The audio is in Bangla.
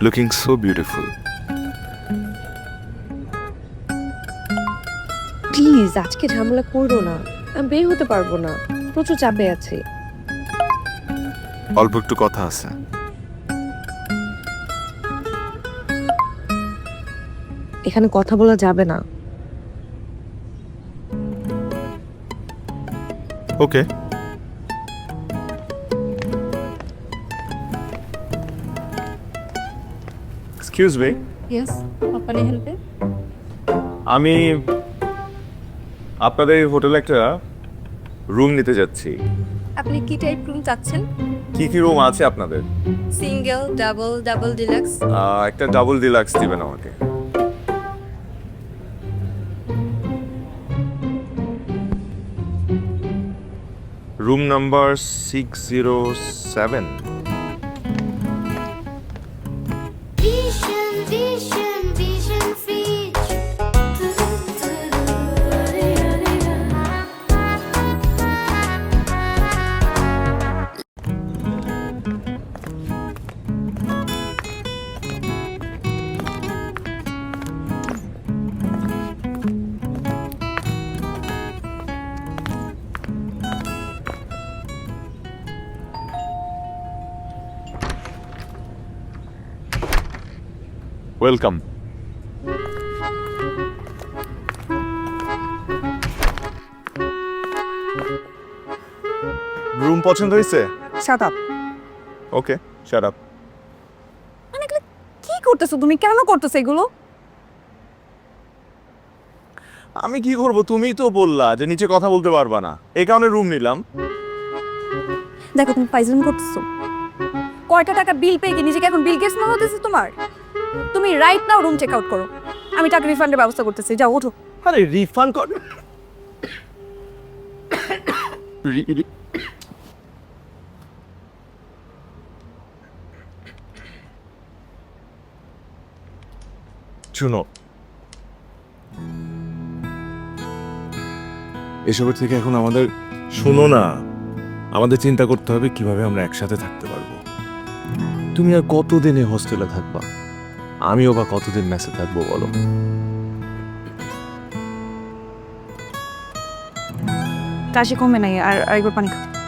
Looking so beautiful. প্লিজ আজকে ঝামেলা করো না, আমি বের হতে পারবো না, প্রচুর চাপে আছি। অল্প একটু কথা আছে। এখানে কথা বলা যাবে না। ওকে। এক্সকিউজ মি, ইয়েস, আপনার হেল্পে আমি আপনাদের হোটেলে একটা রুম নিতে যাচ্ছি। আপনি কি টাইপ রুম চাচ্ছেন? কি কি রুম আছে আপনাদের? Single, double, double deluxe? একটা ডাবল ডিলাক্স দিবেন আমাকে। Room number 607। Vision, vision, vision feed. Welcome. Room পছন্দ হয়েছে? Shut up. Okay, shut up. মানে এগুলো কি করতেছো তুমি? কেন করতেছো এগুলো? আমি কি করব? তুমিই তো বললা যে নিচে কথা বলতে পারবা না, এই কারণে রুম নিলাম। দেখো তুমি ফাইজলামি করতেছো। কয়টা টাকা বিল পেয়ে কি নিজেকে এখন বিল গেটস মনে হতেছে তোমার? তুমি right now room check out করো, আমি টাকা রিফান্ডের ব্যবস্থা করতেছি। যাও ওঠো। আরে রিফান্ড কর। শুনো, এসবের থেকে এখন আমাদের শুনো না, আমাদের চিন্তা করতে হবে কিভাবে আমরা একসাথে থাকতে পারবো। তুমি আর কতদিন এই হোস্টেলে থাকবা? আমিও বা কতদিন মেসে থাকবো বলো? কাশি কমে নাই, আর আরেকবার পানি খাও।